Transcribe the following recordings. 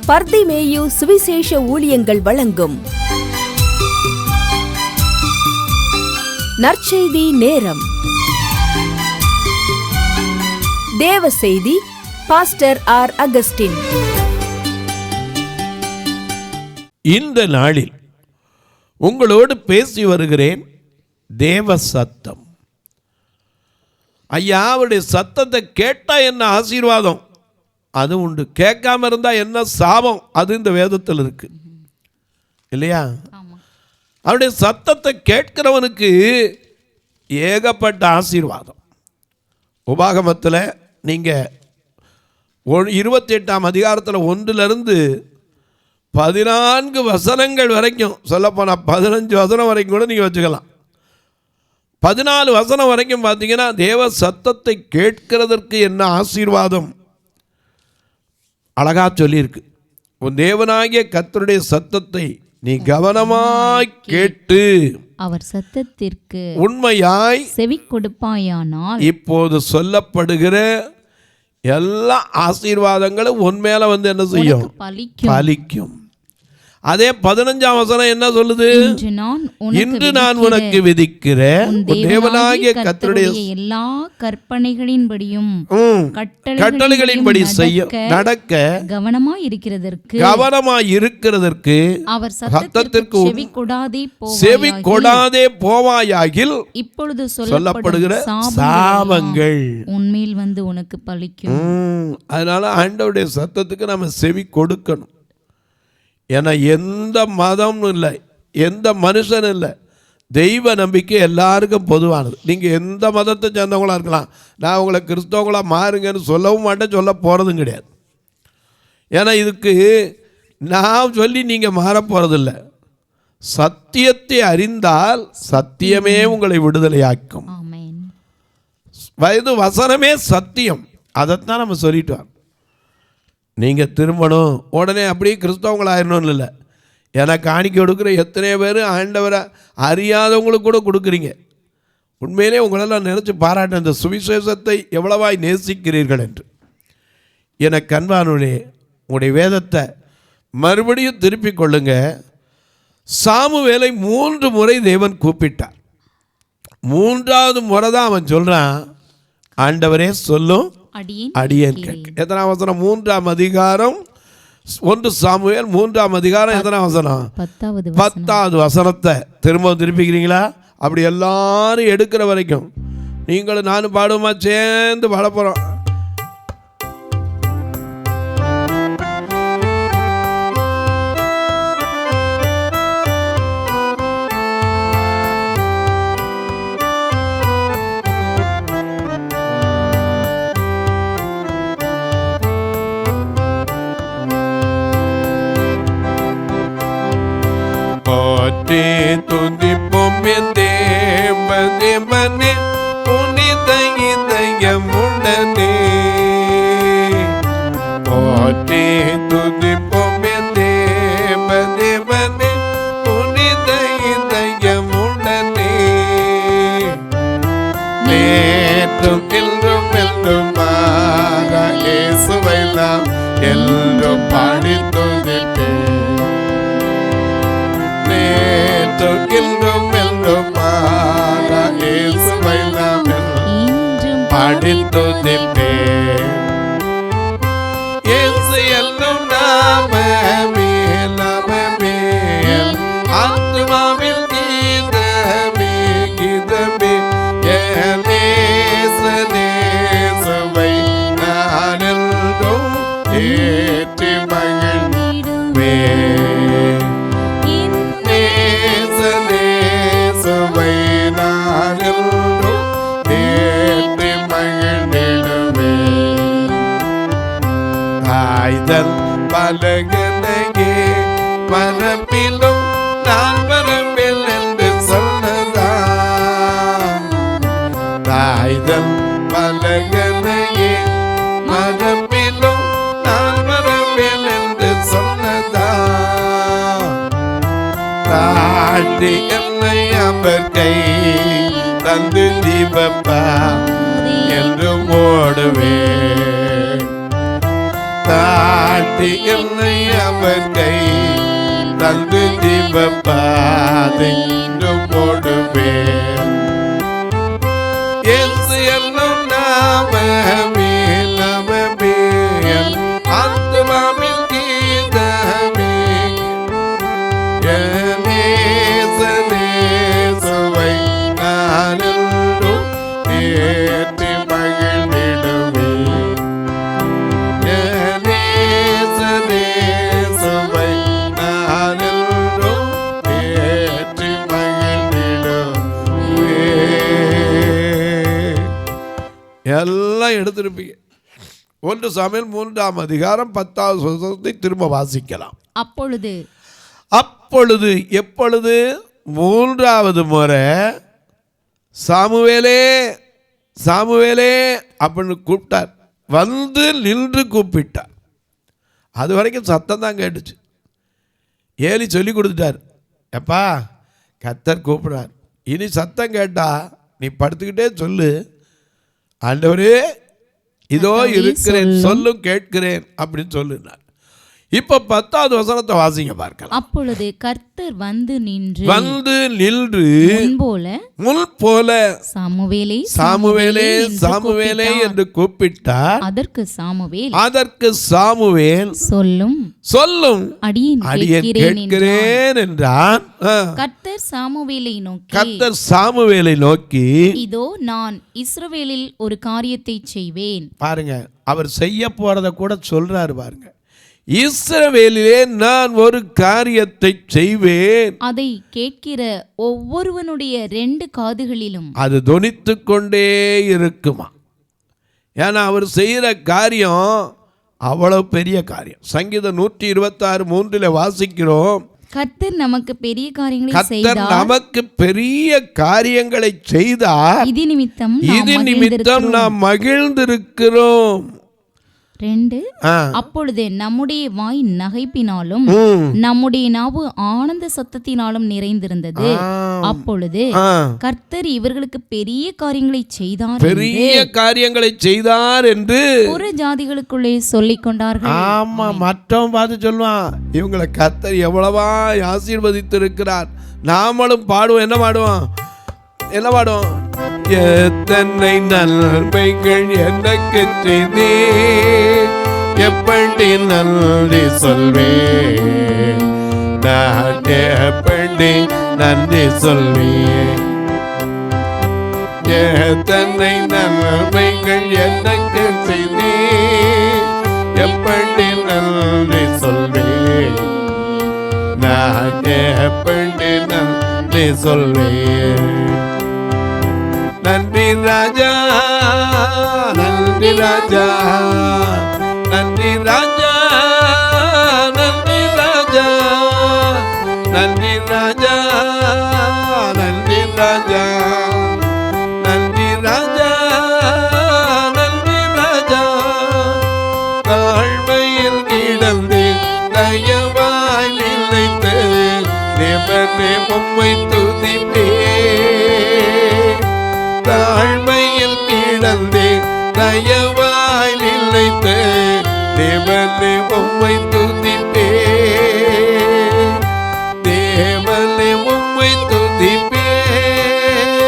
பர்திமேயு சுவிசேஷ ஊழியங்கள் வழங்கும் நற்செய்தி நேரம். தேவ செய்தி பாஸ்டர் ஆர். அகஸ்டின். இந்த நாளில் உங்களோடு பேசி வருகிறேன் தேவ சத்தம். ஐயா, அவருடைய சத்தத்தை கேட்டா என்ன ஆசீர்வாதம் அது உண்டு, கேட்காம இருந்தா என்ன சாபம் அது இந்த வேதத்தில் இருக்கு இல்லையா? அவருடைய சத்தத்தை கேட்கிறவனுக்கு ஏகப்பட்ட ஆசீர்வாதம். உபாகமத்தில் நீங்கள் 28ஆம் அதிகாரத்தில் 1 14 வசனங்கள் வரைக்கும், சொல்லப்போனால் 15 வசனம் வரைக்கும் கூட நீங்கள் வச்சுக்கலாம். 14 வசனம் வரைக்கும் பார்த்தீங்கன்னா தேவ சத்தத்தை கேட்கிறதற்கு என்ன ஆசீர்வாதம் அழகா சொல்லியிருக்கு. உன் தேவனாகிய கர்த்தருடைய சத்தத்தை நீ கவனமாய் கேட்டு அவர் சத்தத்திற்கு உண்மையாய் செவி கொடுப்பாயானால் இப்போது சொல்லப்படுகிற எல்லா ஆசீர்வாதங்களும் உன்மேல என்ன செய்யும்? பலிக்கும். அதே 15ஆம் வசனம் என்ன சொல்லுது? இன்று நான் உனக்கு விதிக்கிற தேவனாகிய கர்த்தருடைய எல்லா கற்பனைகளின்படியும் கட்டளைகளின்படி செய்ய நடக்க கவனமாய் இருக்கிறதற்கு அவர் சத்தத்திற்கு செவி கொடாதே போவாயாகில் இப்பொழுது சொல்லப்படுகிற சாபங்கள் உன்மேல் உனக்கு பலிக்கும். அதனால ஆண்டவருடைய சத்தத்துக்கு நம்ம செவி கொடுக்கணும். ஏன்னா எந்த மதமும் இல்லை, எந்த மனுஷனும் இல்லை, தெய்வ நம்பிக்கை எல்லாருக்கும் பொதுவானது. நீங்கள் எந்த மதத்தை சேர்ந்தவங்களாக இருக்கலாம். நான் உங்களை கிறிஸ்தவங்களாக மாறுங்கன்னு சொல்லவும் மாட்டேன், சொல்ல போகிறதும் கிடையாது. ஏன்னா இதுக்கு நான் சொல்லி நீங்கள் மாற போகிறதில்ல. சத்தியத்தை அறிந்தால் சத்தியமே உங்களை விடுதலையாக்கும். வயது வசனமே சத்தியம். அதைத்தான் நம்ம சொல்லிட்டோம். நீங்கள் திரும்பணும் உடனே அப்படியே கிறிஸ்தவங்களாயிடணும்னு இல்லை. எனக்கு காணிக்கை கொடுக்குற எத்தனை பேர் ஆண்டவரை அறியாதவங்களுக்கு கூட கொடுக்குறீங்க. உண்மையிலே உங்களெல்லாம் நினச்சி பாராட்ட இந்த சுவிசேஷத்தை எவ்வளவாய் நேசிக்கிறீர்கள் என்று. எனக்கு அன்பானவர்களே, உங்களுடைய வேதத்தை மறுபடியும் திருப்பிக் கொள்ளுங்க. சாமுவேலை 3 முறை தேவன் கூப்பிட்டார். 3வது முறை தான் அவன் சொல்கிறான், ஆண்டவரே சொல்லும் அடியேன் கேட்க. எத்தனாம் வசனம்? 3ஆம் அதிகாரம் 1 சாமுவேல் 3ஆம் அதிகாரம் எத்தனாம் வசனம்? 10வது வசனத்தை திருப்பிக்கிறீங்களா? அப்படி எல்லாரும் எடுக்கிற வரைக்கும் நீங்களும் நானும் பாடுமா சேர்ந்து பாட போகிறோம். துதிப்போம் தேவ தேவனே புனித இதயமுடனே. போற்றி துதிப்போம் தேவ தேவனே புனித இதயமுடனே. நேற்றும் இன்றும் என்றும் மாறா இயேசுவை நாம் என்றும் பாடி துதிப்பேன். இன்றும் என்றும் மாறா இயேசுவை நாம் என்றும் பாடி துதிப்பேன். இயேசு என்னும் நாமமே நாமமே ஆத்துமாவில் கீதமே கீதமே. நேசுவை நான் என்றும் ஏற்றி மகிழ்வேன். பலகனையே பரப்பிலும் நான் பரப்பில் என்று சொன்னதா. தாய்தன் பலகனையே பரப்பிலும் நான் பரப்பில் என்று சொன்னதா. தாழ்த்தி என்னை அவர் கை தந்து தீபப்பா என்று ஓடுவே. தாழ்த்தி என்னை அவர் கை தந்து ஜீவ பாதை போடுவேன். இயேசு என்னும் நாமமே நாமமே என் ஆத்துமாவின் கீதமே. என் இயேசுவை நான் என்றும் ஏற்றி மகிழ்ந்திடுவேன். என் இயேசுவை நான் என்றும் ஏற்றி மகிழ்ந்திடுவேன். எல்லாம் எடுத்திருப்பீங்க. 1 சாமுவேல் 3ஆம் அதிகாரம் 10வது வசனத்தை திரும்ப வாசிக்கலாம். அப்பொழுது எப்பொழுது 3வது முறை சாமுவேலே சாமுவேலே அப்படின்னு கூப்பிட்டார். வந்து நின்று கூப்பிட்டார். அது வரைக்கும் சத்தம் தான் கேட்டுச்சு. ஏலி சொல்லி கொடுத்துட்டார், எப்பா கர்த்தர் கூப்பிடுறார், இனி சத்தம் கேட்டா நீ படுத்துக்கிட்டே சொல்லு, ஆண்டவரே இதோ இருக்கிறேன் சொல்லும் கேட்கிறேன் அப்படின்னு சொல்லுனார். இப்ப 10வது வசனத்தை வாசிங்க பார்க்கலாம். அப்பொழுது கர்த்தர் வந்து நின்று முன் போல சாமுவேலே சாமுவேலே சாமுவேலே என்று கூப்பிட்டார். அதற்கு சாமுவேல் சொல்லும் அடியேன் கேட்கிறேன் என்றான். கர்த்தர் சாமுவேலை நோக்கி இதோ நான் இஸ்ரவேலில் ஒரு காரியத்தை செய்வேன். பாருங்க, அவர் செய்ய போறத கூட சொல்றாரு. பாருங்க, இஸ்ரவேலிலே நான் ஒரு காரியத்தை செய்வேன், அதை கேட்கிற ஒவ்வொருவனுடைய 2 காதுகளிலும் அது தொனித்துக் கொண்டே இருக்குமா. ஏன்னா அவர் செய்யற காரியம் அவ்வளவு பெரிய காரியம். சங்கீதம் 126:3 வாசிக்கிறோம், கர்த்தர் நமக்கு பெரிய காரியங்களை செய்தார், இது நிமித்தம் நாம் மகிழ்ந்திருக்கிறோம். 2 அப்பொழுது நம்முடைய வாய் நகைப்பினாலும் நம்முடைய நாவு ஆனந்த சத்தத்தினாலும் நிறைந்திருந்தது. அப்பொழுது கர்த்தர் இவர்களுக்கு பெரிய காரியங்களை செய்தார் என்று புற ஜாதிகளுக்குள்ளே சொல்லிக் கொண்டார்கள். ஆமா, மற்றவன் பார்த்து சொல்லுவான், இவங்களை கர்த்தர் எவ்வளவா ஆசீர்வதித்திருக்கிறார், நாமளும் பாடுவோம். என்ன பாடுவோம்? எத்தனை நன்மைகள் எனக்கு செய்தே, எப்படி நன்றி சொல்வேன், நான் எப்படி நன்றி சொல்வேன். எத்தனை நன்மைகள் எனக்கு செய்தே, எப்படி நன்றி சொல்வேன், நான் எப்படி நன்றி சொல்வேன். நன்றி ராஜா, நன்றி ராஜா, நன்றி ராஜா, நன்றி ராஜா, நன்றி ராஜா, நன்றி ராஜா, நன்றி ராஜா, நன்றி ராஜா. தாழ்மையில் கிடந்து தயவாய் நினைத்து தேவனே உம்மை துதிப்பேன். தாழ்மையில் கிடந்து தயவாய் நினைத்து தேவனே உம்மை துதிப்பேன். தேவனே உம்மை துதிப்பேன்.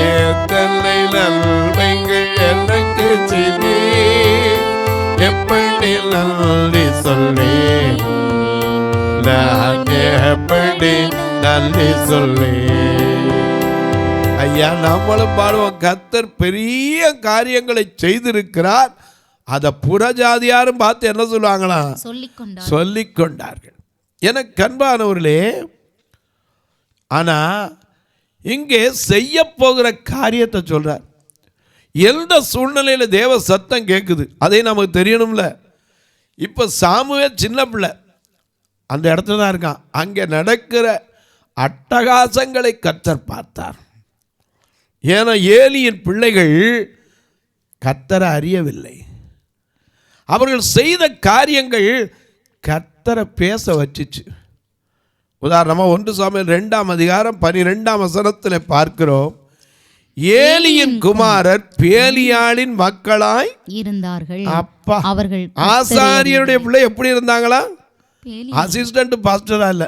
எத்தனை நன்மைகள் எனக்கு செய்தீர், எப்படி நன்றி சொல்லேன், நான் எப்படி நன்றி சொல்லேன். ஐயா, நம்மளும் பாடுவோம், கர்த்தர் பெரிய காரியங்களை செய்திருக்கிறார். அதை புறஜாதியாரும் பார்த்து என்ன சொல்லுவாங்களா? சொல்லிக் கொண்டார்கள். எனக்கு அன்பானவர்களே, ஆனா இங்கே செய்ய போகிற காரியத்தை சொல்றார். எந்த சூழ்நிலையில தேவ சத்தம் கேட்குது அதை நமக்கு தெரியணும்ல. இப்ப சாமுவேல் சின்ன பிள்ளை அந்த இடத்துல தான் இருக்கான். அங்கே நடக்கிற அட்டகாசங்களை கர்த்தர் பார்த்தார். ஏன்னா ஏலியின் பிள்ளைகள் கர்த்தரை அறியவில்லை. அவர்கள் செய்த காரியங்கள் கர்த்தரை பேச வச்சிச்சு. உதாரணமாக 1 சாமுவேல் 2ஆம் அதிகாரம் 12ஆம் வசனத்தில் பார்க்கிறோம். ஏலியின் குமாரர் பேலியாளின் மக்களாய் இருந்தார்கள். அப்பா, அவர்கள் ஆசாரியருடைய பிள்ளை எப்படி இருந்தாங்களா? பேலி- அசிஸ்டன்ட் பாஸ்டரா இல்ல,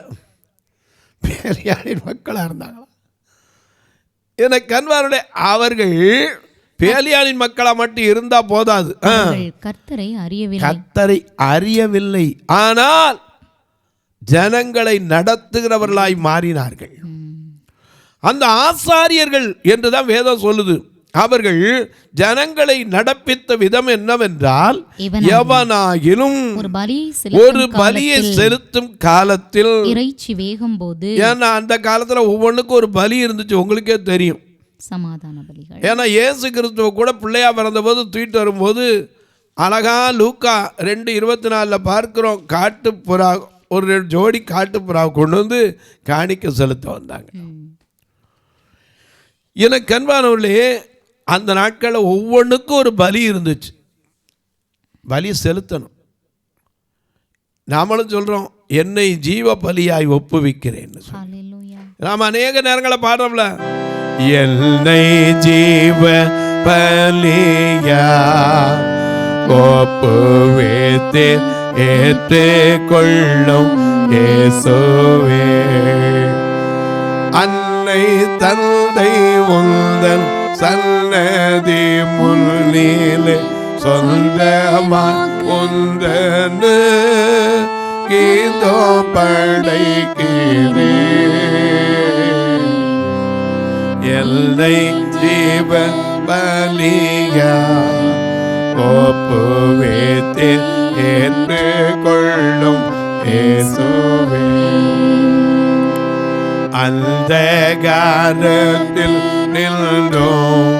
பேலியாளின் மக்களா இருந்தாங்களா? எனக்கு கண்வாருடைய அவர்கள் பேலியாளின் மக்களா மட்டும் இருந்தா போதாது, அவர்கள் கர்த்தரை அறியவில்லை. கர்த்தரை அறியவில்லை, ஆனால் ஜனங்களை நடத்துகிறவர்களாய் மாறினார்கள். அந்த ஆசாரியர்கள் என்றுதான் வேதம் சொல்லுது. அவர்கள் ஜனங்களை நடப்பித்த விதம் என்னவென்றால், எவனாகிலும் ஒரு பலியை செலுத்தும் காலத்தில் இறைச்சி வேகும் போது, ஏன்னா அந்த காலத்துல ஒவ்வொன்றுக்கும் ஒரு பலி இருந்துச்சு, உங்களுக்கே தெரியும். சமாதான பலிகள். ஏன்னா இயேசு கிறிஸ்துவ கூட பிள்ளையா பிறந்தபோது தூக்கிட்டு வரும்போது அழகா லூக்கா 2:24 பார்க்கிறோம், காட்டுப்புறா ஒரு ஜோடி காட்டுப்புறா கொண்டு வந்து காணிக்க செலுத்த வந்தாங்க. எனக்கு அன்பானவர்களே, அந்த நாட்களில் ஒவ்வொன்றுக்கும் ஒரு பலி இருந்துச்சு, பலி செலுத்தணும். நாமளும் சொல்கிறோம், என்னை ஜீவ பலியாய் ஒப்புவிக்கிறேன்னு. ஹல்லேலூயா. நாம் அநேக நேரங்களை பாடுறோம்ல, என்னை ஜீவ பலியா ஒப்புவித்து ஏற்றுக்கொள்ளும் இயேசுவே, அன்னை தந்தை உந்தன் சன்னதி முன்னிலே சொந்தமா உந்தனு கீதோ படைக்கிறே, எல்லை ஜீவ பலியா ஒப்புவித்து ஏற்றுக்கொள்ளும் இயேசுவே, அந்தகாரத்தில் நின்றோம்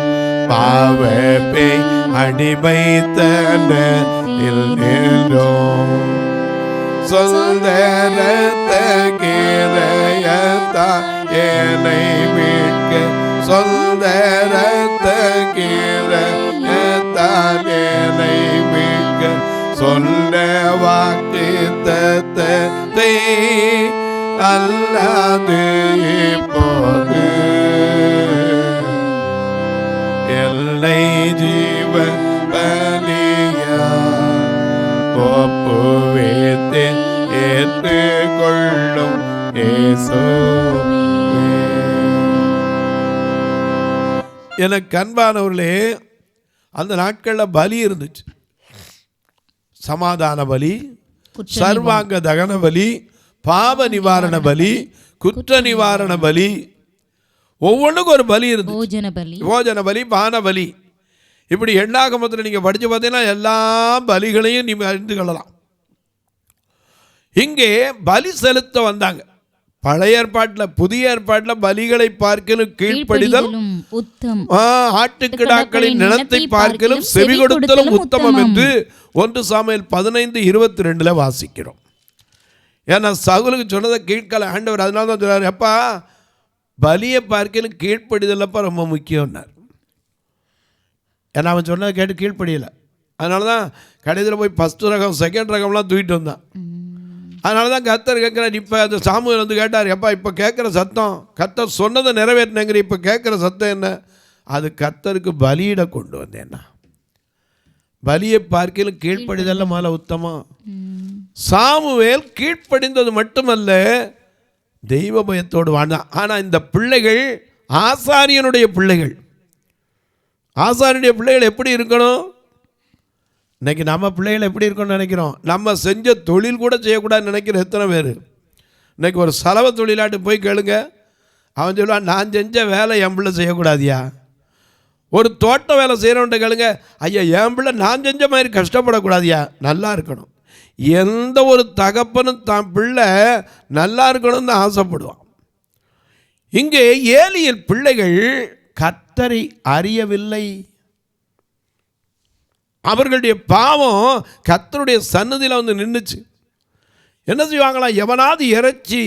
பாவப்பை அடிமைத்தனத்தில் நின்றோம், சொந்தரத்த கிரையத்தா என்னை மீட்க, சொந்தரத்த கிரையத்தால் என்னை மீட்க, சொன்ன வாக்கு தத்தத்தை அல்லாது இப்போது எல்லை ஜீவ பலியா ஒப்புவித்து ஏற்றுக்கொள்ளும் இயேசுவே. எனக்கு அன்பானவர்களே, அந்த நாட்களில் பலி இருந்துச்சு, சமாதான பலி, சர்வாங்க தகன பலி, பாவ நிவாரண பலி, குற்ற நிவாரண பலி, ஒவ்வொன்றுக்கும் ஒரு பலி இருந்து, போஜன பலி, பான பலி. இப்படி எண்ணாகமத்தில் நீங்கள் படித்து பார்த்தீங்கன்னா எல்லா பலிகளையும் நீங்கள் அறிந்து கொள்ளலாம். இங்கே பலி செலுத்த வந்தாங்க. பழைய ஏற்பாட்டில் புதிய ஏற்பாட்டில் பலிகளை பார்க்கலும் கீழ்ப்படிதல், ஆட்டுக்கிடாக்களின் நிலத்தை பார்க்கலும் செவி கொடுத்தலும் உத்தமம் என்று 1 சாமுவேல் 15:22 வாசிக்கிறோம். ஏன்னா சவுலுக்கு சொன்னதை கீழ்கால ஆண்டவர் அதனால தான் சொல்றாரு, அப்பா பலியை பார்க்கலும் கீழ்ப்படிதல்லப்பா ரொம்ப முக்கியம்னார். ஏன்னா அவன் சொன்னதை கேட்டு கீழ்ப்படியலை, அதனால தான் கடைசியில் போய் 1st ரகம் 2nd ரகம்லாம் தூக்கிட்டு வந்தான். அதனால தான் கர்த்தர் கேட்குறாரு, இப்போ அந்த சாமுவேல் வந்து கேட்டார், எப்பா இப்போ கேட்குற சத்தம் கர்த்தர் சொன்னதை நிறைவேற்றினங்கிற, இப்போ கேட்குற சத்தம் என்ன? அது கர்த்தருக்கு பலியிட கொண்டு வந்தேன்னா, பலியை பார்க்கலும் கீழ்ப்படிதல்ல மேலே உத்தமம். சாமுவேல் கீழ்ப்படிந்தது மட்டுமல்ல, தெய்வ பயத்தோடு வாழ்ந்தான். ஆனால் இந்த பிள்ளைகள் ஆசாரியனுடைய பிள்ளைகள். ஆசாரியனுடைய பிள்ளைகள் எப்படி இருக்கணும்? இன்னைக்கு நம்ம பிள்ளைகள் எப்படி இருக்கணும்னு நினைக்கிறோம்? நம்ம செஞ்ச தொழில் கூட செய்யக்கூடாதுன்னு நினைக்கிற எத்தனை பேர்? இன்னைக்கு ஒரு சலவை தொழிலாட்டு போய் கேளுங்க, அவன் சொல்லுவான், நான் செஞ்ச வேலை என் பிள்ளை செய்யக்கூடாதியா. ஒரு தோட்ட வேலை செய்கிறவன்ட்ட கேளுங்க, ஐயா என் பிள்ளை நான் செஞ்ச மாதிரி கஷ்டப்படக்கூடாதியா, நல்லா இருக்கணும். எந்த ஒரு தகப்பனும் தான் பிள்ளை நல்லா இருக்கணும்னு தான் ஆசைப்படுவான். இங்கே ஏலியின் பிள்ளைகள் கர்த்தரை அறியவில்லை. அவர்களுடைய பாவம் கர்த்தருடைய சன்னதியில் வந்து நின்றுச்சு. என்ன செய்வாங்களா, எவனாவது இறைச்சி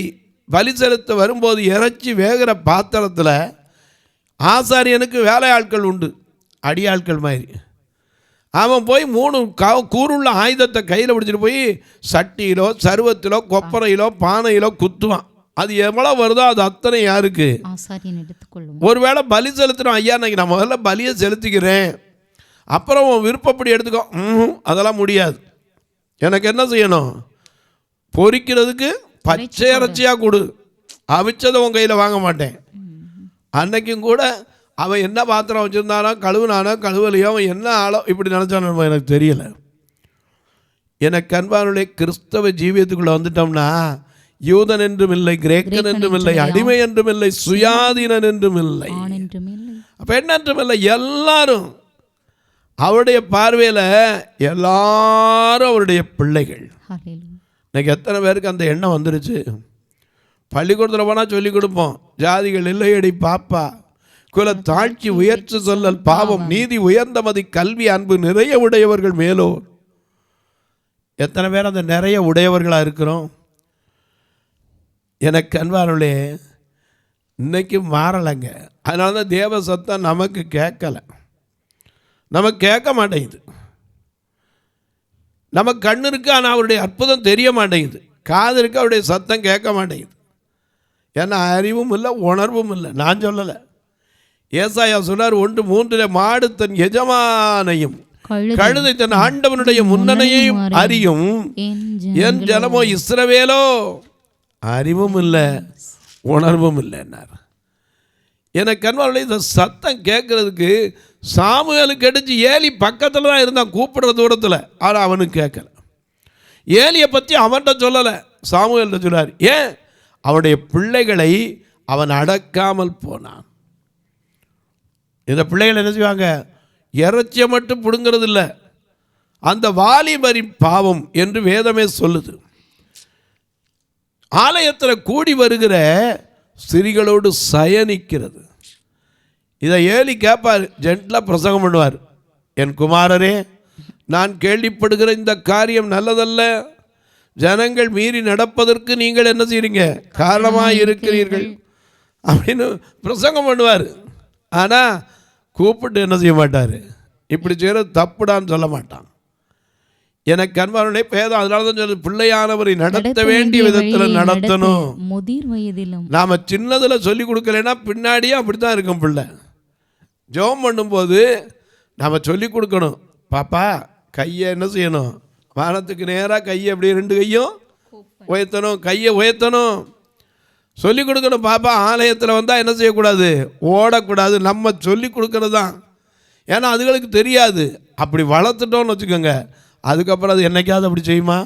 பலி செலுத்த வரும்போது இறைச்சி வேகிற பாத்திரத்தில் ஆசாரியனுக்கு வேலையாட்கள் உண்டு, அடியாட்கள் மாதிரி. அவன் போய் 3 கூறுள்ள ஆயுதத்தை கையில் பிடிச்சிட்டு போய் சட்டியிலோ சருவத்திலோ கொப்பரையிலோ பானையிலோ குத்துவான். அது எவ்வளோ வருதோ அது அத்தனை யாருக்கு? ஆசாரியன் எடுத்துக்கொள்ளும். ஒருவேளை பலி செலுத்துகிறோம், ஐயா இன்னைக்கு நான் முதல்ல பலியை செலுத்திக்கிறேன், அப்புறம் உன் விருப்பப்படி எடுத்துக்கோ, அதெல்லாம் முடியாது. எனக்கு என்ன செய்யணும்? பொரிக்கிறதுக்கு பச்சை இறைச்சியாக கொடு, அவிச்சதை உன் கையில் வாங்க மாட்டேன். அன்னைக்கும் கூட அவன் என்ன பாத்திரம் வச்சுருந்தானோ, கழுவுனானோ கழுவலையோ, அவன் என்ன ஆளோ இப்படி நினச்சானோ எனக்கு தெரியலை. எனக்கு அன்பானுடைய கிறிஸ்தவ ஜீவியத்துக்குள்ளே வந்துட்டோம்னா யூதன் என்றும் இல்லை, கிரேக்கன் என்றும் இல்லை, அடிமை என்றும் இல்லை, சுயாதீனன் என்றும் இல்லை, அப்போ என்ன என்றும் இல்லை, எல்லாரும் அவருடைய பார்வையில் எல்லாரும் அவருடைய பிள்ளைகள். இன்னைக்கு எத்தனை பேருக்கு அந்த எண்ணம் வந்துருச்சு? பள்ளிக்கூடத்தில் போனால் சொல்லிக் கொடுப்போம், ஜாதிகள் இல்லையடி பாப்பா, குல தாழ்ச்சி உயர்ச்சி சொல்லல் பாவம், நீதி உயர்ந்த மதி கல்வி அன்பு நிறைய உடையவர்கள் மேலோர். எத்தனை பேர் அந்த நிறைய உடையவர்களாக இருக்கிறோம்? எனக்கு அன்பானவர்களே, இன்னைக்கு மாறலைங்க. அதனால தான் தேவ சத்தம் நமக்கு கேட்கலை, நமக்கு கேட்க மாட்டேங்குது. நமக்கு கண் இருக்கு, ஆனால் அவருடைய அற்புதம் தெரிய மாட்டேங்குது. காது இருக்கு, அவருடைய சத்தம் கேட்க மாட்டேங்குது. ஏன்னா அறிவும் இல்லை, உணர்வும் இல்லை. நான் சொல்லலை, ஏசாயா சொன்னார் 1:3 மாடு தன் எஜமானையும் கழுதை தன் ஆண்டவனுடைய முன்னணையையும் அறியும், என் ஜனமோ இஸ்ரவேலோ அறிவும் இல்லை உணர்வும் இல்லைன்னார். எனக்கு கண்வாளி இந்த சத்தம் கேட்கறதுக்கு சாமுவேலுக்கு அடிச்சு ஏலி பக்கத்தில் தான் இருந்தான், கூப்பிடுற தூரத்தில். ஆனால் அவனுக்கு கேட்கல. ஏலியை பற்றி அவன்கிட்ட சொல்லலை, சாமுவேல்கிட்ட சொன்னார். ஏன்? அவனுடைய பிள்ளைகளை அவன் அடக்காமல் போனான். இந்த பிள்ளைகள் என்ன செய்வாங்க? இறைச்சியை மட்டும் பிடுங்கிறது இல்லை, அந்த வாலிபரின் பாவம் என்று வேதமே சொல்லுது. ஆலயத்தில் கூடி வருகிற ஸ்திரீகளோடு சயனிக்கிறது. இதை ஏலி கேட்பார், ஜென்ட்லாக பிரசங்கம் பண்ணுவார். என் குமாரரே, நான் கேள்விப்படுகிற இந்த காரியம் நல்லதல்ல, ஜனங்கள் மீறி நடப்பதற்கு நீங்கள் என்ன செய்கிறீங்க? காரணமாக இருக்கிறீர்கள் அப்படின்னு பிரசங்கம் பண்ணுவார். ஆனால் கூப்பிட்டு என்ன செய்ய மாட்டார்? இப்படி செய்கிறது தப்புடான்னு சொல்ல மாட்டான். எனக்கு அன்பானவர்களே, பேதம் அதனால தான் சொல்லுது, பிள்ளையானவரை நடத்த வேண்டிய விதத்தில் நடத்தணும். முதிர் வயதிலும் நாம் சின்னதில் சொல்லி கொடுக்கலைன்னா பின்னாடியே அப்படி தான் இருக்கும் பிள்ளை. ஜெபம் பண்ணும்போது நாம் சொல்லி கொடுக்கணும். பாப்பா கையை என்ன செய்யணும்? வானத்துக்கு நேராக கையை அப்படி 2 கையும் உயர்த்தணும், கையை உயர்த்தணும், சொல்லி கொடுக்கணும். பாப்பா ஆலயத்தில் வந்தால் என்ன செய்யக்கூடாது? ஓடக்கூடாது. நம்ம சொல்லி கொடுக்கறது தான். ஏன்னா அதுகளுக்கு தெரியாது. அப்படி வளர்த்துட்டோன்னு வச்சுக்கோங்க, அதுக்கப்புறம் அது என்னைக்காவது அப்படி செய்யுமா?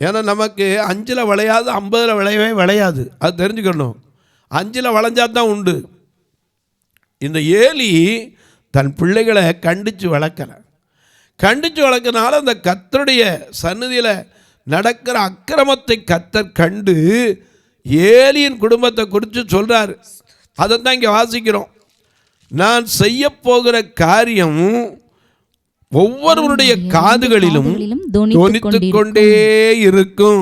ஏன்னா நமக்கு 5ல் விளையாது, 50ல் விளையவே விளையாது. அது தெரிஞ்சுக்கணும். 5ல் வளைஞ்சா தான் உண்டு. இந்த ஏலி தன் பிள்ளைகளை கண்டித்து வளர்க்கலை. கண்டித்து வளர்க்கறனால அந்த கர்த்தருடைய சந்நிதியில் நடக்கிற அக்கிரமத்தை கர்த்தர் கண்டு ஏலியின் குடும்பத்தை குறித்து சொல்கிறார். அதை தான் இங்கே வாசிக்கிறோம். நான் செய்ய போகிற காரியம் ஒவ்வொருவருடைய காதுகளிலும் தொனித்துக் கொண்டே இருக்கும்.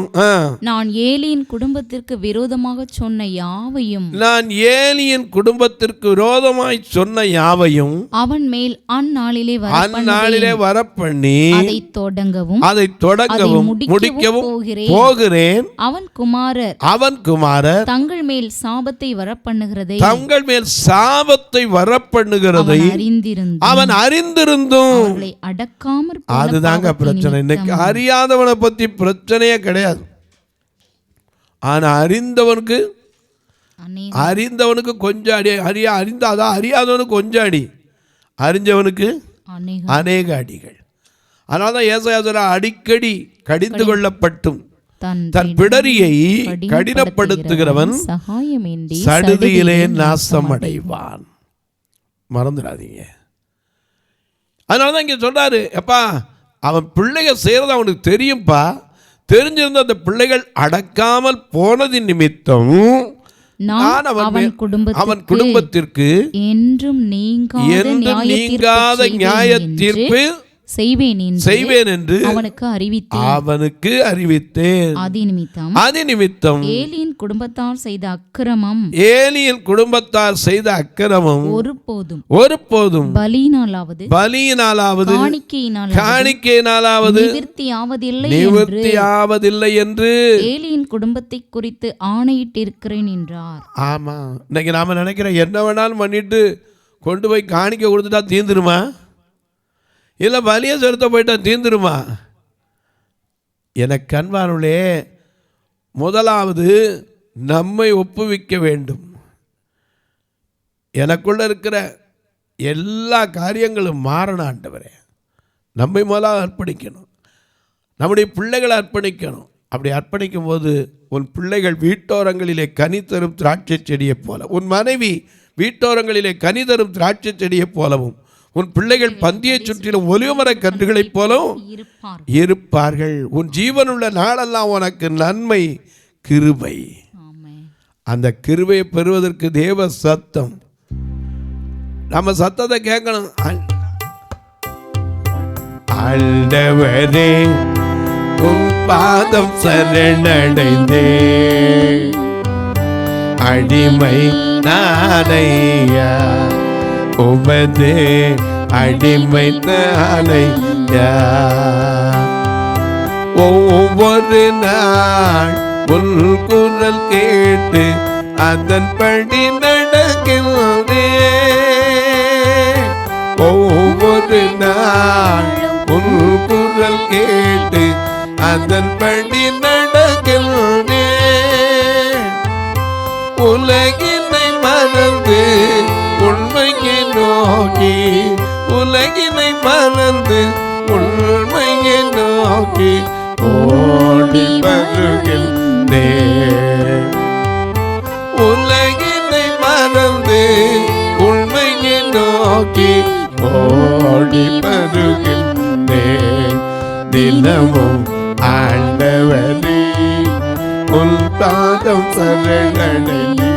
நான் ஏலியின் குடும்பத்திற்கு விரோதமாக சொன்ன யாவையும், நான் ஏலியின் குடும்பத்திற்கு விரோதமாய் சொன்ன யாவையும் அவன் மேல் அந்நாளிலே வரப்பண்ணி அதை தொடங்கவும் முடிக்கவும் போகிறேன். அவன் குமாரர் தங்கள் மேல் சாபத்தை வரப்பண்ணுகிறதை அவன் அறிந்திருந்தும் அடக்காமற் போன அதுதாங்க பிரச்சனை. இன்னைக்கு அறியாதவனை பத்தி பிரச்சனையே கிடையாது. ஆனா அறிந்தவனுக்கு கொஞ்சம் அடி, அறியாதவனுக்கு கொஞ்சம் அடி, அறிஞ்சவனுக்கு அநேக அடிகள். அதனால்தான் ஏசாயா அடிக்கடி கடிந்து கொள்ளப்பட்டும் தன் பிடரியை கடினப்படுத்துகிறவன் சடுதியிலே நாசமடைவான். மறந்துடாதீங்க. அதனால தான் இங்கே சொல்கிறாரு, எப்பா அவன் பிள்ளைகள் செய்கிறது அவனுக்கு தெரியும்ப்பா, தெரிஞ்சிருந்த அந்த பிள்ளைகள் அடக்காமல் போனதின் நிமித்தம் நான் அவன் குடும்பத்திற்கு என்றும் நீங்காத நியாய தீர்ப்பு செய்வேன் என்று அவனுக்கு அறிவித்தேன். அது நிமித்தம் ஏலியின் குடும்பத்தார் செய்த அக்கிரமம் ஒருபோதும் பலியினாலாவது காணிக்கையினாலாவது நிவர்த்தியாவதில்லை என்று ஏலியின் குடும்பத்தை குறித்து ஆணையிட்டிருக்கிறேன் என்றார். ஆமா, இன்னைக்கு நாம நினைக்கிறோம் என்ன வேணாலும் பண்ணிட்டு கொண்டு போய் காணிக்கை கொடுத்துட்டா தீந்துருமா, இல்லை பலியை செலுத்த போயிட்டா தீந்துருமா? எனக்கு அன்பானவர்களே, முதலாவது நம்மை ஒப்புவிக்க வேண்டும். எனக்குள்ள இருக்கிற எல்லா காரியங்களும் மாறணும் ஆண்டவரே. நம்மை முதலாக அர்ப்பணிக்கணும், நம்முடைய பிள்ளைகளை அர்ப்பணிக்கணும். அப்படி அர்ப்பணிக்கும் போது உன் பிள்ளைகள் வீட்டோரங்களிலே கனி தரும் திராட்சை செடியைப் போல, உன் மனைவி வீட்டோரங்களிலே கனி தரும் திராட்சை செடியைப் போலவும், உன் பிள்ளைகள் பந்தியை சுற்றிலும் ஒலிவமர கன்றுகளைப் போலவும் இருப்பார்கள். உன் ஜீவனுள்ள நாளெல்லாம் உனக்கு நன்மை, கிருபை. அந்த கிருபையை பெறுவதற்கு தேவ சத்தம், நம்ம சத்தத்தை கேட்கணும். ஆண்டவரே உம் பாதம் சரணடைந்தே, அடிமை நானையா, உமது அடிமை நானையா. ஒவ்வொரு நாள் உன் குரல் கேட்டு அதன்படி நடக்கின்றேன். ஒவ்வொரு நாள் உன் குரல் கேட்டு அதன்படி நடக்கின்றேன். உலகினை மறந்து உண்மையை நோக்கி, உலகினை மறந்து உண்மையை நோக்கி ஓடி வருகின்றேன். உலகினை மறந்து உண்மையை நோக்கி ஓடி வருகின்றேன். தினமும் ஆண்டவரே உன் பாதம் சரணடைந்தேன்,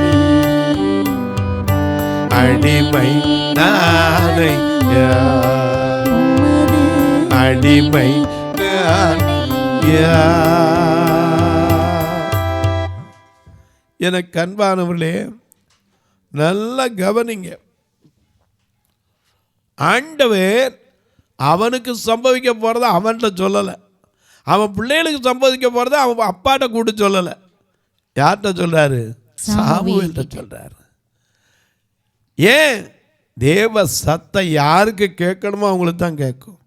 அடிமை நானையா, அடிமை நானையா. எனக்கு அன்பானவர்களே, நல்லா கவனிங்க. ஆண்டவர் அவனுக்கு சம்பவிக்க போகிறத அவன்கிட்ட சொல்லலை, அவன் பிள்ளைகளுக்கு சம்பவிக்க போகிறத அவன் அப்பாட்ட கூட்டு சொல்லலை. யார்கிட்ட சொல்றாரு? சாமுவேல்கிட்ட சொல்றாரு. ஏன்? தேவ சத்தம் யாருக்கு கேட்கணுமோ அவங்களுக்கு தான் கேட்கும்,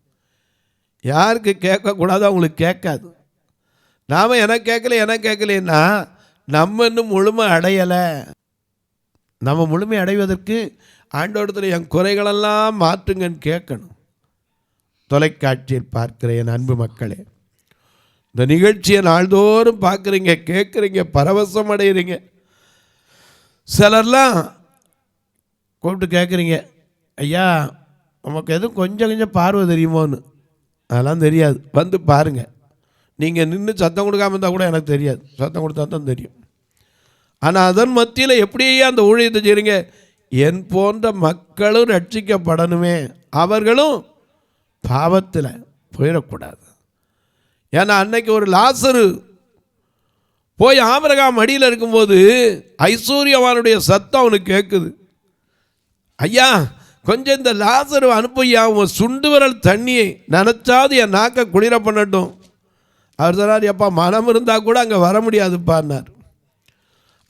யாருக்கு கேட்கக்கூடாதோ அவங்களுக்கு கேட்காது. நாம் எனக்கு கேட்கலைன்னா நம்ம இன்னும் முழுமை அடையலை. நம்ம முழுமை அடைவதற்கு ஆண்டவரிடத்தில் என் குறைகளெல்லாம் மாற்றுங்கன்னு கேட்கணும். தொலைக்காட்சியில் பார்க்கிற என் அன்பு மக்களே, இந்த நிகழ்ச்சியை நாள்தோறும் பார்க்குறீங்க, கேட்குறீங்க, பரவசம் அடைகிறீங்க. சிலர்லாம் கூப்பிட்டு கேட்குறீங்க, ஐயா நமக்கு எதுவும் கொஞ்சம் பார்வை தெரியுமோன்னு. அதெல்லாம் தெரியாது, வந்து பாருங்கள். நீங்கள் நின்று சத்தம் கொடுக்காம இருந்தால் கூட எனக்கு தெரியாது, சத்தம் கொடுத்தா தான் தெரியும். ஆனால் அதன் மத்தியில் எப்படியே அந்த ஊழியத்தை செய்கிறீங்க? என் போன்ற மக்களும் ரட்சிக்கப்படணுமே, அவர்களும் பாவத்தில் போயிடக்கூடாது. ஏன்னா அன்னைக்கு ஒரு லாசரு போய் ஆபிரகாம் மடியில் இருக்கும்போது ஐஸ்வர்யவானுடைய சத்தம் அவனுக்கு கேட்குது, ஐயா கொஞ்சம் இந்த லாசரு அனுப்பையா, உன் சுண்டு விரல் தண்ணியை நினச்சாது என் நாக்கை குளிர பண்ணட்டும். அவர் சொன்னார், எப்பா மனம் இருந்தால் கூட அங்கே வர முடியாதுப்பான்னார்.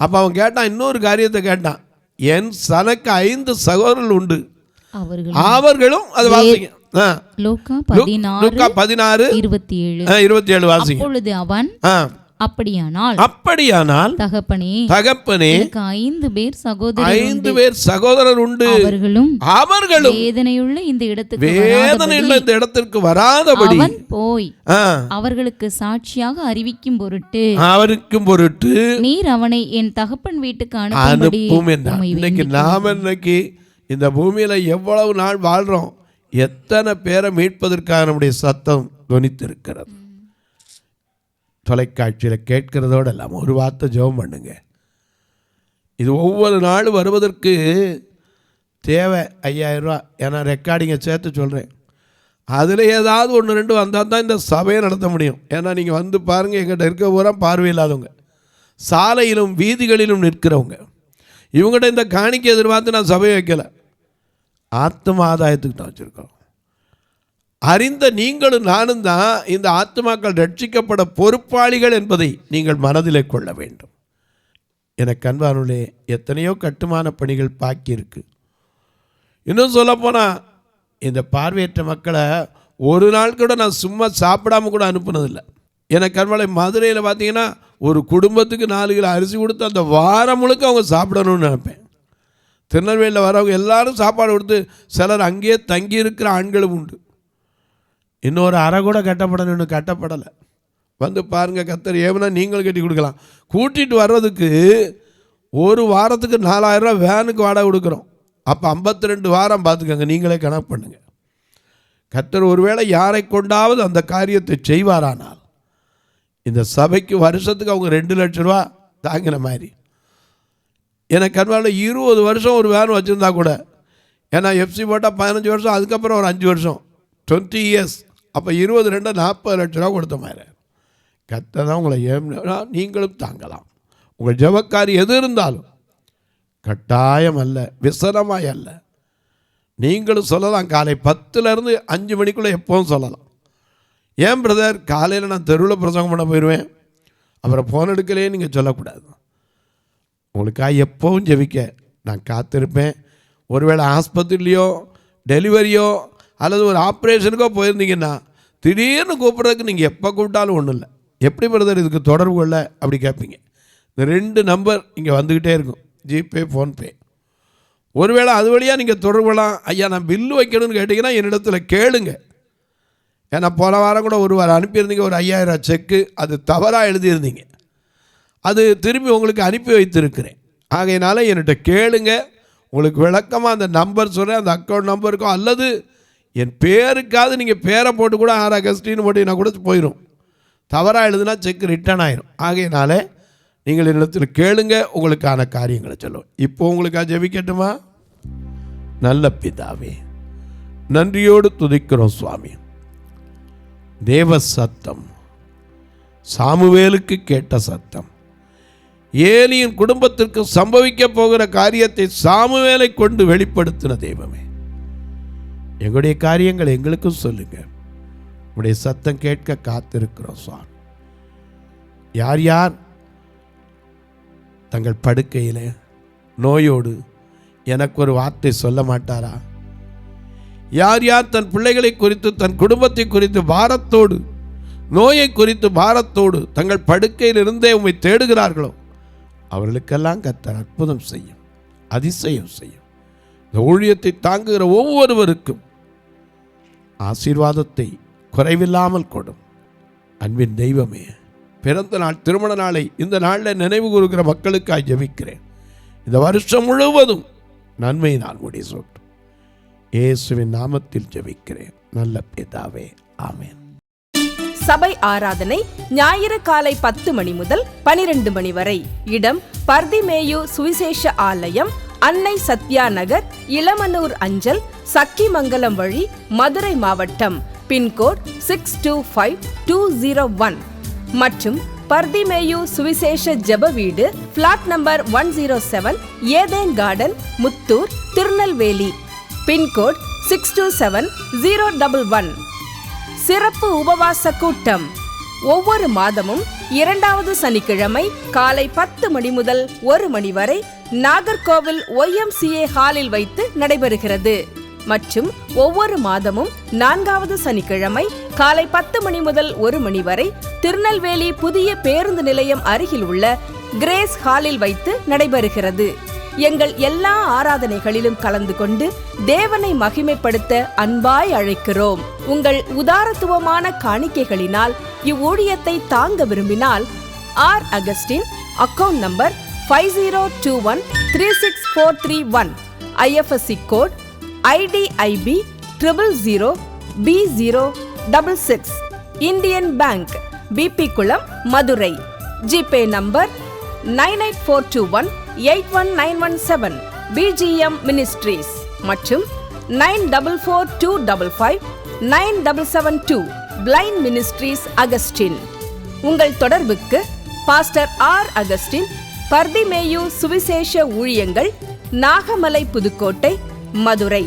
அப்போ அவன் கேட்டான், இன்னொரு காரியத்தை கேட்டான், என் சனக்கு 5 சகோதரர்கள் உண்டு, அவர்களும் அது வாசிங்க. லூக்கா 16:27 வாசிங்க. அப்பொழுது அவன், அப்படியானால் தகப்பனே 5 பேர் சகோதரர் உண்டு, அவர்களும் வேதனையுள்ள இந்த இடத்துக்கு வராதபடி அவன் போய் அவர்களுக்கு சாட்சியாக அறிவிக்கும் பொருட்டு நீர் அவனை என் தகப்பன் வீட்டுக்கு அனுப்பும் என்றார். இன்னைக்கு நாம் இன்னைக்கு இந்த பூமியில எவ்வளவு நாள் வாழ்றோம், எத்தனை பேரை மீட்பதற்காக நம்முடைய சத்தம் துணித்திருக்கிறது. தொலைக்காட்சியில் கேட்கிறதோடு இல்லாமல் ஒரு வார்த்தை ஜெபம் பண்ணுங்க. இது ஒவ்வொரு நாளும் வருவதற்கு தேவை 5000 ரூபா. ஏன்னா ரெக்கார்டிங்கை சேர்த்து சொல்கிறேன். அதில் ஏதாவது ஒன்று ரெண்டு வந்தால் தான் இந்த சபையை நடத்த முடியும். ஏன்னா நீங்கள் வந்து பாருங்கள், எங்கிட்ட இருக்க பூரா பார்வையில்லாதவங்க, சாலையிலும் வீதிகளிலும் நிற்கிறவங்க. இவங்ககிட்ட இந்த காணிக்கை எதிர்பார்த்து நான் சபையை வைக்கலை, ஆத்ம ஆதாயத்துக்கு தான் வச்சுருக்கோம். அறிந்த நீங்களும் நானும் தான் இந்த ஆத்மாக்கள் ரட்சிக்கப்பட பொறுப்பாளிகள் என்பதை நீங்கள் மனதிலே கொள்ள வேண்டும். எனக்கு அன்பானுள்ளே, எத்தனையோ கட்டுமான பணிகள் பாக்கி இருக்கு. இன்னும் சொல்லப்போனால் இந்த பார்வையற்ற மக்களை ஒரு நாள் கூட நான் சும்மா சாப்பிடாம கூட அனுப்புனதில்லை. எனக்கு அன்பாலே, மதுரையில் பார்த்தீங்கன்னா ஒரு குடும்பத்துக்கு 4 கிலோ அரிசி கொடுத்து அந்த வாரம் முழுக்க அவங்க சாப்பிடணும்னு நினைப்பேன். திருநெல்வேலியில் வரவங்க எல்லாரும் சாப்பாடு கொடுத்து, சிலர் அங்கேயே தங்கி இருக்கிற ஆண்களும் உண்டு. இன்னொரு அறை கூட கட்டப்படணும், இன்னும் கட்டப்படலை. வந்து பாருங்கள், கத்தர் ஏவனா நீங்களும் கட்டி கொடுக்கலாம். கூட்டிகிட்டு வர்றதுக்கு ஒரு வாரத்துக்கு 4000 ரூபா வேனுக்கு வாடகை கொடுக்குறோம். அப்போ 52 வாரம் பார்த்துக்கோங்க, நீங்களே கணக்கு பண்ணுங்கள். கத்தர் ஒருவேளை யாரை கொண்டாவது அந்த காரியத்தை செய்வாரானால் இந்த சபைக்கு வருஷத்துக்கு அவங்க 2 லட்சம் ரூபா தாங்கின மாதிரி. எனக்கு அன்பால 20 வருஷம் ஒரு வேன் வச்சுருந்தா கூட, ஏன்னா எஃப்சி போட்டால் 15 வருஷம், அதுக்கப்புறம் ஒரு 5 வருஷம், 20 இயர்ஸ், அப்போ 20 2 40 லட்ச ரூபா கொடுத்த மாதிரி. கத்த தான் உங்களை நீங்களும் தாங்கலாம். உங்கள் ஜெபக்காரி எது இருந்தாலும் கட்டாயம் அல்ல, விசனமாய் அல்ல. நீங்களும் சொல்லலாம், காலை 10லேருந்து 5 மணிக்குள்ளே எப்போவும் சொல்லலாம். ஏன் பிரதர், காலையில் நான் தெருவில் பிரசங்கம் பண்ண போயிடுவேன், அப்புறம் ஃபோன் எடுக்கலையே நீங்கள் சொல்லக்கூடாது. உங்களுக்காக எப்போவும் ஜெபிக்க நான் காத்திருப்பேன். ஒருவேளை ஆஸ்பத்திரிலையோ டெலிவரியோ அல்லது ஒரு ஆப்ரேஷனுக்கோ போயிருந்தீங்கன்னா திடீர்னு கூப்பிட்றதுக்கு நீங்கள் எப்போ கூப்பிட்டாலும் ஒன்றும் இல்லை. எப்படி பிரதர் இதுக்கு தொடர்பு கொள்ள அப்படி கேட்பீங்க. இந்த 2 நம்பர் இங்கே வந்துக்கிட்டே இருக்கும், ஜிபே, ஃபோன்பே. ஒருவேளை அது வழியாக நீங்கள் தொடர்பு கொள்ளலாம். ஐயா நான் பில்லு வைக்கணும்னு கேட்டிங்கன்னா என்னிடத்தில் கேளுங்க. ஏன்னா போன வாரம் கூட ஒரு வாரம் அனுப்பியிருந்தீங்க ஒரு 5000 செக்கு, அது தவறாக எழுதியிருந்தீங்க, அது திரும்பி உங்களுக்கு அனுப்பி வைத்திருக்கிறேன். ஆகையினால என்கிட்ட கேளுங்க, உங்களுக்கு விளக்கமாக அந்த நம்பர் சொல்கிறேன், அந்த அக்கௌண்ட் நம்பருக்கோ அல்லது என் பேருக்காவது நீங்கள் பேரை போட்டு கூட ஆர் அகஸ்டின்னு போட்டிங்கன்னா கூட போயிடும். தவறாக எழுதுனா செக் ரிட்டர்ன் ஆயிரும். ஆகையினால நீங்கள் என்னிடத்தில் கேளுங்க, உங்களுக்கான காரியங்களை சொல்லுவோம். இப்போ உங்களுக்காக ஜெபிக்கட்டுமா? நல்ல பிதாவே, நன்றியோடு துதிக்கிறோம் சுவாமி. தேவ சத்தம், சாமுவேலுக்கு கேட்ட சத்தம், ஏலியின் குடும்பத்திற்கு சம்பவிக்க போகிற காரியத்தை சாமுவேலை கொண்டு வெளிப்படுத்தின தெய்வமே, எங்களுடைய காரியங்களை எங்களுக்கும் சொல்லுங்க. உங்களுடைய சத்தம் கேட்க காத்திருக்கிறோம் சுவாமி. யார் யார் தங்கள் படுக்கையில் நோயோடு எனக்கு ஒரு வார்த்தை சொல்ல மாட்டாரா? யார் யார் தன் பிள்ளைகளை குறித்து தன் குடும்பத்தை குறித்து பாரத்தோடு, நோயை குறித்து பாரத்தோடு தங்கள் படுக்கையில் இருந்தே உம்மை தேடுகிறார்களோ அவர்களுக்கெல்லாம் கர்த்தர் அற்புதம் செய்யும், அதிசயம் செய்யும். இந்த ஊழியத்தை தாங்குகிற ஒவ்வொருவருக்கும் ஆசீர்வாதத்தை குறைவில்லாமல் கொடும். அன்பின் தெய்வமே, பிறந்த நாள் திருமண நாளை இந்த நாளில் நினைவு கூறுகிற மக்களுக்காக ஜெபிக்கிறேன். இந்த வருஷம் முழுவதும் நன்மை நான் முடி சூட்டும். இயேசுவின் நாமத்தில் ஜெபிக்கிறேன் நல்ல பிதாவே, ஆமென். சபை ஆராதனை ஞாயிறு காலை 10 மணி முதல் 12 மணி வரை. இடம் பர்திமேயு சுவிசேஷ ஆலயம், அன்னை சத்யா நகர், இளமனூர் அஞ்சல், சக்கிமங்கலம் வழி, மதுரை மாவட்டம். பின்கோட் 625201 மற்றும் பர்திமேயு சுவிசேஷ ஜெப வீடு, plot number 107, Eden garden, Muthur, Tirunelveli. Pincode 627011. சிறப்பு உபவாச கூட்டம் ஒவ்வொரு மாதமும் 2வது சனிக்கிழமை காலை 10 மணி முதல் 1 மணி வரை நாகர்கோவில் YMCA ஹாலில் வைத்து நடைபெறுகிறது. மற்றும் ஒவ்வொரு மாதமும் 4வது சனிக்கிழமை காலை 10 மணி முதல் 1 மணி வரை திருநெல்வேலி புதிய பேருந்து நிலையம் அருகில் உள்ள கிரேஸ் ஹாலில் வைத்து நடைபெறுகிறது. எங்கள் எல்லா ஆராதனைகளிலும் கலந்து கொண்டு தேவனை மகிமைப்படுத்த அன்பாய் அழைக்கிறோம். உங்கள் உதாரத்துவமான காணிக்கைகளினால் இவ்வூழியத்தை தாங்க விரும்பினால் R Augustine, account number 5021364331, IFSC code IDIB 000B066, Indian bank, BP குளம், Madurai. GPay number 9842181917, BGM ministries மற்றும் 944255 9772 பிளைண்ட் மினிஸ்ட்ரீஸ் அகஸ்டின். உங்கள் தொடர்புக்கு பாஸ்டர் ஆர் அகஸ்டின், பர்திமேயு சுவிசேஷ ஊழியங்கள், நாகமலை, புதுக்கோட்டை, மதுரை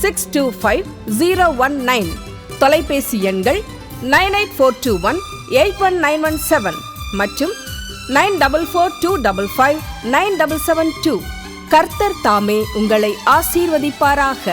625019. தொலைபேசி எண்கள் 9842181917 மற்றும் 9442559772. கர்த்தர் தாமே உங்களை ஆசீர்வதிப்பாராக.